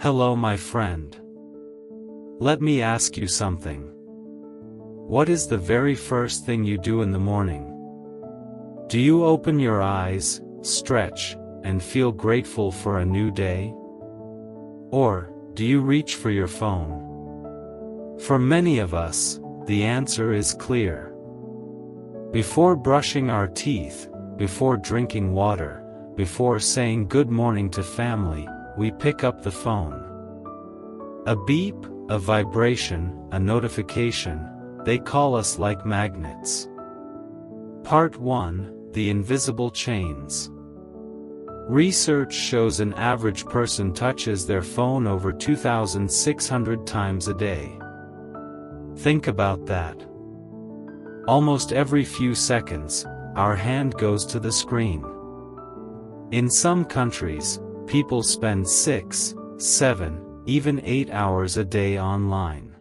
Hello, my friend. Let me ask you something. What is the very first thing you do in the morning? Do you open your eyes, stretch, and feel grateful for a new day? Or do you reach for your phone? For many of us, the answer is clear. Before brushing our teeth, before drinking water, before saying good morning to family, we pick up the phone. A beep, a vibration, a notification, they call us like magnets. Part 1: The Invisible Chains. Research shows an average person touches their phone over 2,600 times a day. Think about that. Almost every few seconds, our hand goes to the screen. In some countries, people spend 6, 7, even 8 hours a day online.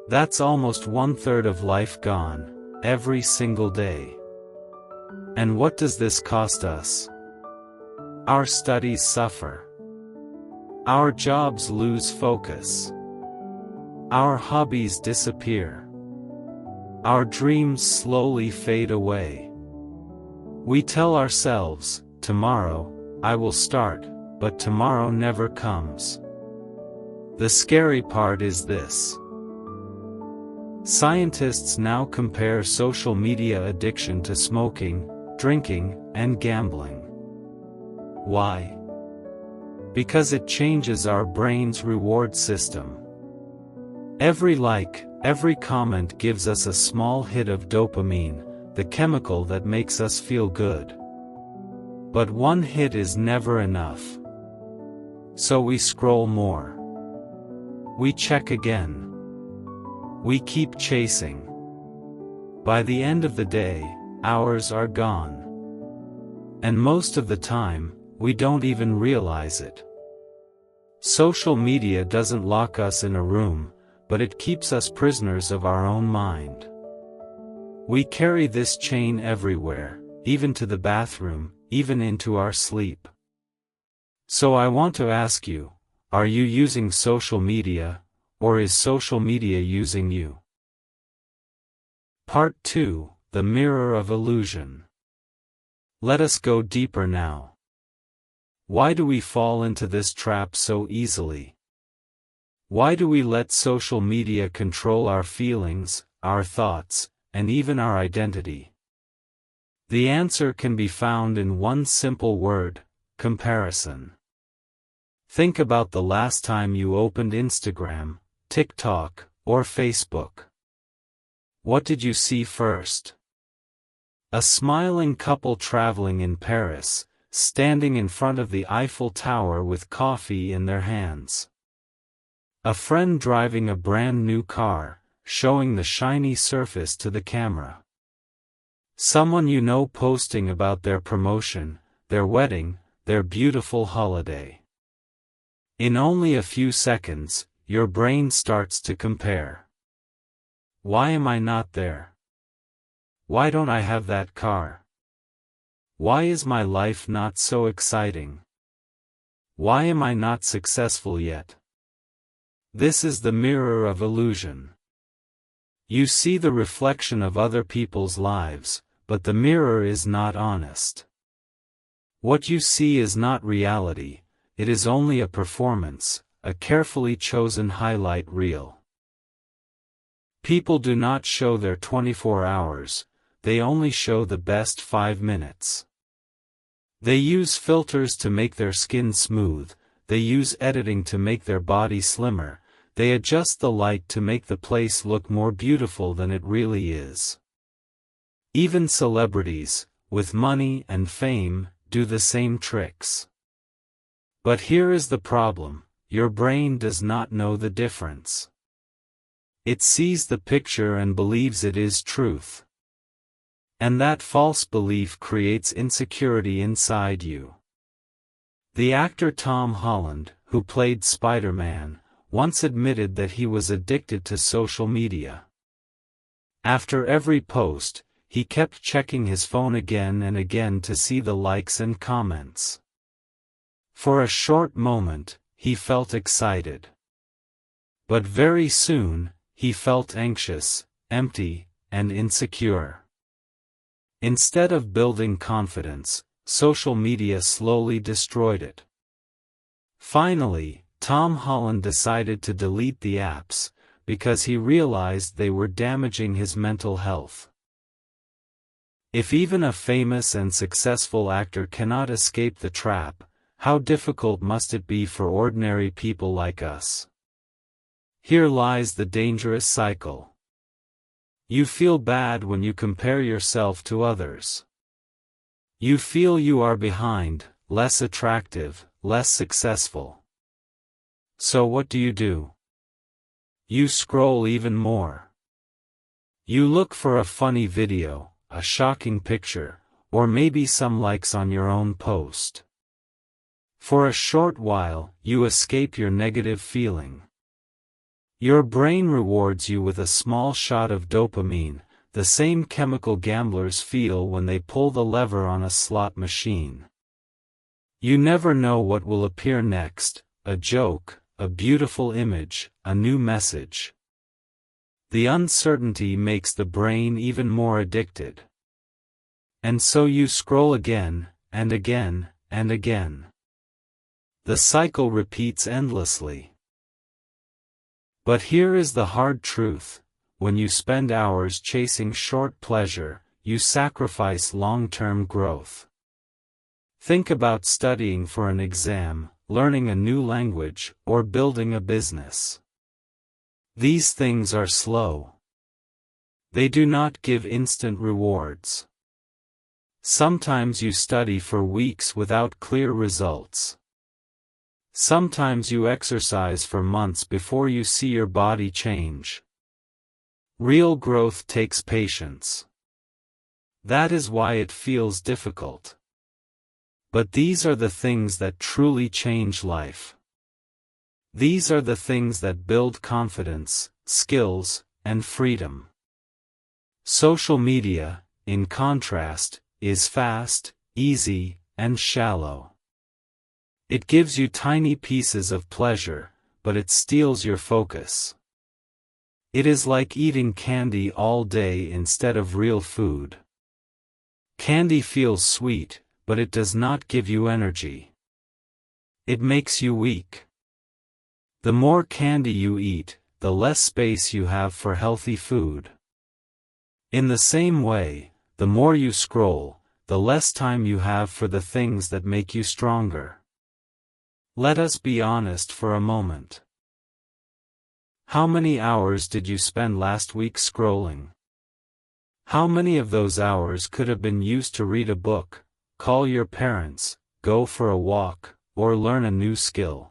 That's almost 1/3 of life gone, every single day. And what does this cost us? Our studies suffer. Our jobs lose focus. Our hobbies disappear. Our dreams slowly fade away. We tell ourselves, tomorrow, I will start, but tomorrow never comes. The scary part is this. Scientists now compare social media addiction to smoking, drinking, and gambling. Why? Because it changes our brain's reward system. Every like, every comment gives us a small hit of dopamine, the chemical that makes us feel good. But one hit is never enough. So we scroll more. We check again. We keep chasing. By the end of the day, hours are gone. And most of the time, we don't even realize it. Social media doesn't lock us in a room, but it keeps us prisoners of our own mind. We carry this chain everywhere, even to the bathroom, even into our sleep. So I want to ask you, are you using social media, or is social media using you? Part 2: The Mirror of Illusion. Let us go deeper now. Why do we fall into this trap so easily? Why do we let social media control our feelings, our thoughts, and even our identity? The answer can be found in one simple word: comparison. Think about the last time you opened Instagram, TikTok, or Facebook. What did you see first? A smiling couple traveling in Paris, standing in front of the Eiffel Tower with coffee in their hands. A friend driving a brand new car, showing the shiny surface to the camera. Someone you know posting about their promotion, their wedding, their beautiful holiday. In only a few seconds, your brain starts to compare. Why am I not there? Why don't I have that car? Why is my life not so exciting? Why am I not successful yet? This is the mirror of illusion. You see the reflection of other people's lives, but the mirror is not honest. What you see is not reality, it is only a performance, a carefully chosen highlight reel. People do not show their 24 hours, they only show the best 5 minutes. They use filters to make their skin smooth, they use editing to make their body slimmer, they adjust the light to make the place look more beautiful than it really is. Even celebrities, with money and fame, do the same tricks. But here is the problem: your brain does not know the difference. It sees the picture and believes it is truth. And that false belief creates insecurity inside you. The actor Tom Holland, who played Spider-Man, once admitted that he was addicted to social media. After every post, he kept checking his phone again and again to see the likes and comments. For a short moment, he felt excited. But very soon, he felt anxious, empty, and insecure. Instead of building confidence, social media slowly destroyed it. Finally, Tom Holland decided to delete the apps, because he realized they were damaging his mental health. If even a famous and successful actor cannot escape the trap, how difficult must it be for ordinary people like us? Here lies the dangerous cycle. You feel bad when you compare yourself to others. You feel you are behind, less attractive, less successful. So what do? You scroll even more. You look for a funny video, a shocking picture, or maybe some likes on your own post. For a short while, you escape your negative feeling. Your brain rewards you with a small shot of dopamine, the same chemical gamblers feel when they pull the lever on a slot machine. You never know what will appear next, a joke, a beautiful image, a new message. The uncertainty makes the brain even more addicted. And so you scroll again, and again, and again. The cycle repeats endlessly. But here is the hard truth: when you spend hours chasing short pleasure, you sacrifice long-term growth. Think about studying for an exam, learning a new language, or building a business. These things are slow. They do not give instant rewards. Sometimes you study for weeks without clear results. Sometimes you exercise for months before you see your body change. Real growth takes patience. That is why it feels difficult. But these are the things that truly change life. These are the things that build confidence, skills, and freedom. Social media, in contrast, is fast, easy, and shallow. It gives you tiny pieces of pleasure, but it steals your focus. It is like eating candy all day instead of real food. Candy feels sweet, but it does not give you energy. It makes you weak. The more candy you eat, the less space you have for healthy food. In the same way, the more you scroll, the less time you have for the things that make you stronger. Let us be honest for a moment. How many hours did you spend last week scrolling? How many of those hours could have been used to read a book, call your parents, go for a walk, or learn a new skill?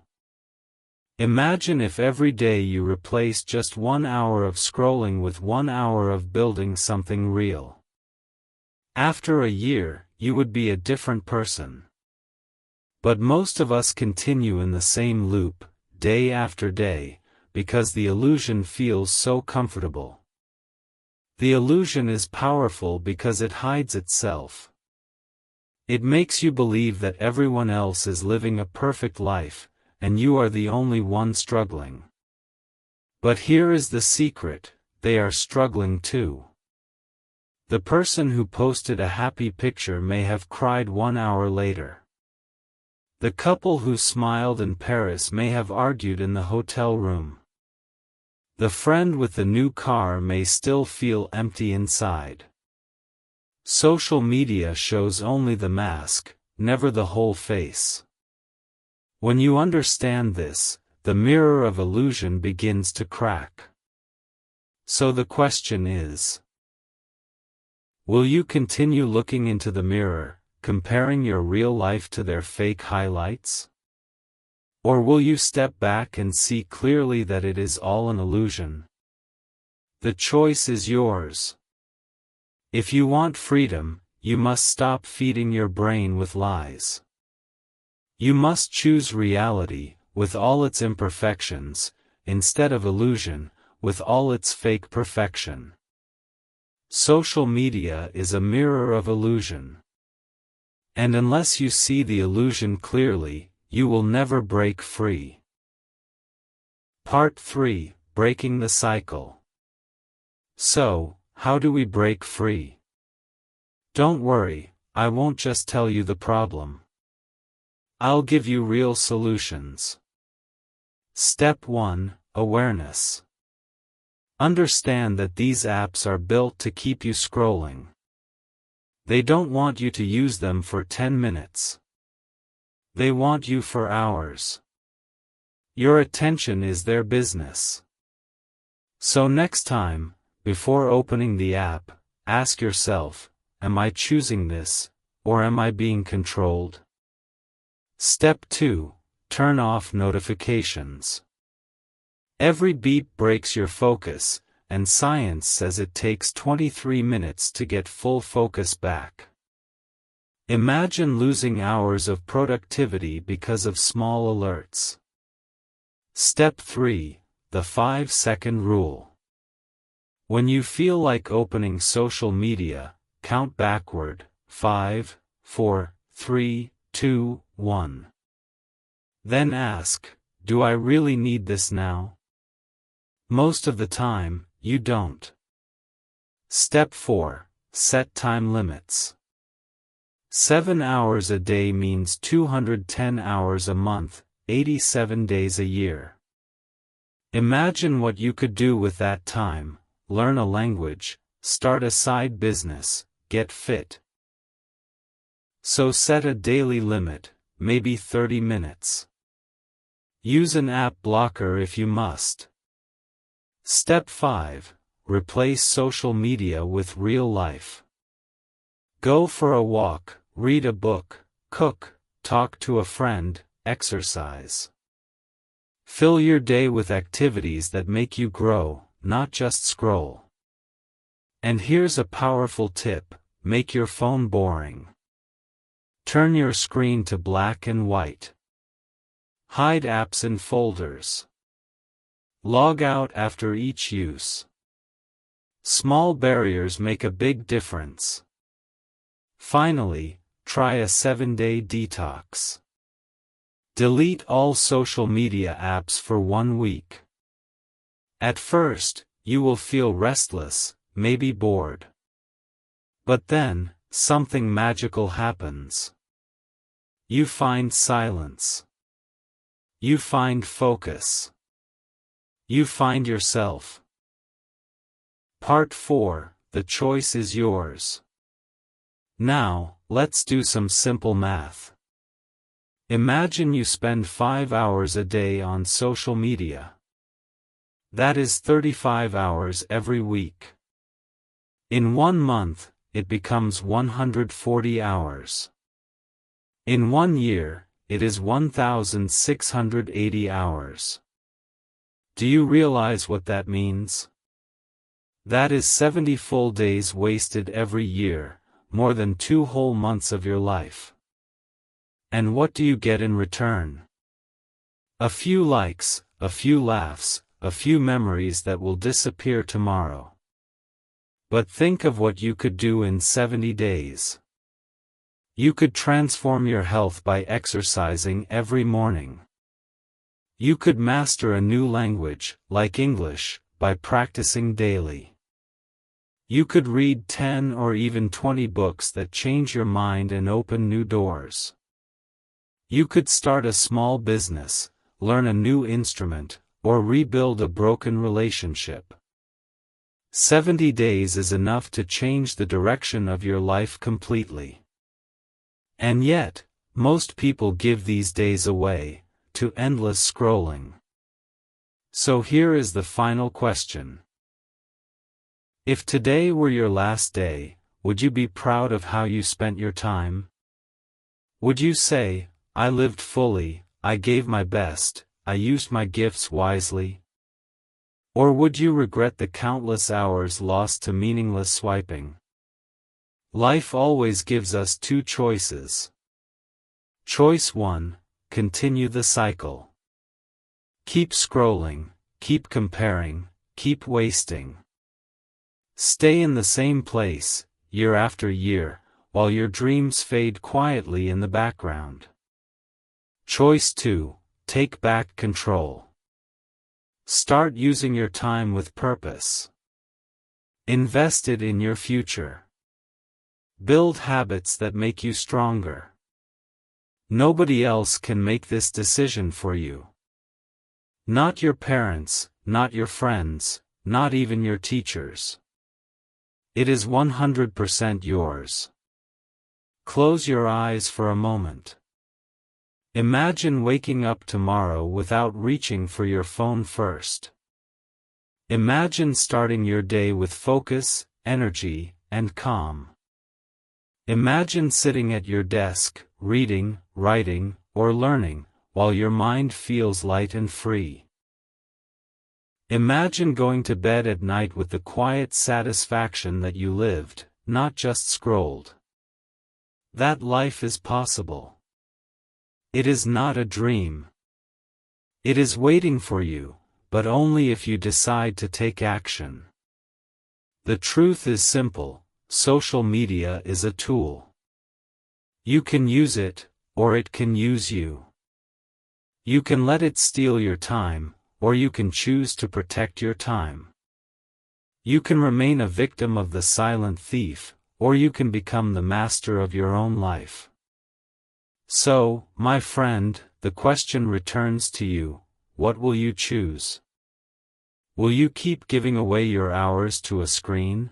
Imagine if every day you replaced just 1 hour of scrolling with 1 hour of building something real. After a year, you would be a different person. But most of us continue in the same loop, day after day, because the illusion feels so comfortable. The illusion is powerful because it hides itself. It makes you believe that everyone else is living a perfect life, and you are the only one struggling. But here is the secret: they are struggling too. The person who posted a happy picture may have cried 1 hour later. The couple who smiled in Paris may have argued in the hotel room. The friend with the new car may still feel empty inside. Social media shows only the mask, never the whole face. When you understand this, the mirror of illusion begins to crack. So the question is: will you continue looking into the mirror, comparing your real life to their fake highlights? Or will you step back and see clearly that it is all an illusion? The choice is yours. If you want freedom, you must stop feeding your brain with lies. You must choose reality, with all its imperfections, instead of illusion, with all its fake perfection. Social media is a mirror of illusion. And unless you see the illusion clearly, you will never break free. Part 3, Breaking the Cycle. So, how do we break free? Don't worry, I won't just tell you the problem. I'll give you real solutions. Step 1, Awareness. Understand that these apps are built to keep you scrolling. They don't want you to use them for 10 minutes. They want you for hours. Your attention is their business. So next time, before opening the app, ask yourself, am I choosing this, or am I being controlled? Step 2, Turn off notifications. Every beep breaks your focus, and science says it takes 23 minutes to get full focus back. Imagine losing hours of productivity because of small alerts. Step 3, The 5-second rule. When you feel like opening social media, count backward, 5, 4, 3, 2, 1. Then ask, do I really need this now? Most of the time, you don't. Step 4, Set time limits. 7 hours a day means 210 hours a month, 87 days a year. Imagine what you could do with that time: learn a language, start a side business, get fit. So set a daily limit, maybe 30 minutes. Use an app blocker if you must. Step 5, Replace social media with real life. Go for a walk, read a book, cook, talk to a friend, exercise. Fill your day with activities that make you grow, not just scroll. And here's a powerful tip: make your phone boring. Turn your screen to black and white. Hide apps in folders. Log out after each use. Small barriers make a big difference. Finally, try a 7-day detox. Delete all social media apps for 1 week. At first, you will feel restless, maybe bored. But then, something magical happens. You find silence. You find focus. You find yourself. Part 4, The choice is yours. Now, let's do some simple math. Imagine you spend 5 hours a day on social media. That is 35 hours every week. In 1 month, it becomes 140 hours. In 1 year, it is 1,680 hours. Do you realize what that means? That is 70 full days wasted every year, more than 2 whole months of your life. And what do you get in return? A few likes, a few laughs, a few memories that will disappear tomorrow. But think of what you could do in 70 days. You could transform your health by exercising every morning. You could master a new language, like English, by practicing daily. You could read 10 or even 20 books that change your mind and open new doors. You could start a small business, learn a new instrument, or rebuild a broken relationship. 70 days is enough to change the direction of your life completely. And yet, most people give these days away, to endless scrolling. So here is the final question. If today were your last day, would you be proud of how you spent your time? Would you say, I lived fully, I gave my best, I used my gifts wisely? Or would you regret the countless hours lost to meaningless swiping? Life always gives us 2 choices. Choice 1, continue the cycle. Keep scrolling, keep comparing, keep wasting. Stay in the same place, year after year, while your dreams fade quietly in the background. Choice 2, take back control. Start using your time with purpose. Invest it in your future. Build habits that make you stronger. Nobody else can make this decision for you. Not your parents, not your friends, not even your teachers. It is 100% yours. Close your eyes for a moment. Imagine waking up tomorrow without reaching for your phone first. Imagine starting your day with focus, energy, and calm. Imagine sitting at your desk, reading, writing, or learning, while your mind feels light and free. Imagine going to bed at night with the quiet satisfaction that you lived, not just scrolled. That life is possible. It is not a dream. It is waiting for you, but only if you decide to take action. The truth is simple: social media is a tool. You can use it, or it can use you. You can let it steal your time, or you can choose to protect your time. You can remain a victim of the silent thief, or you can become the master of your own life. So, my friend, the question returns to you: what will you choose? Will you keep giving away your hours to a screen?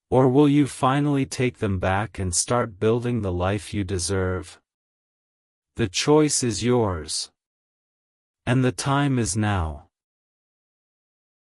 Or will you finally take them back and start building the life you deserve? The choice is yours. And the time is now.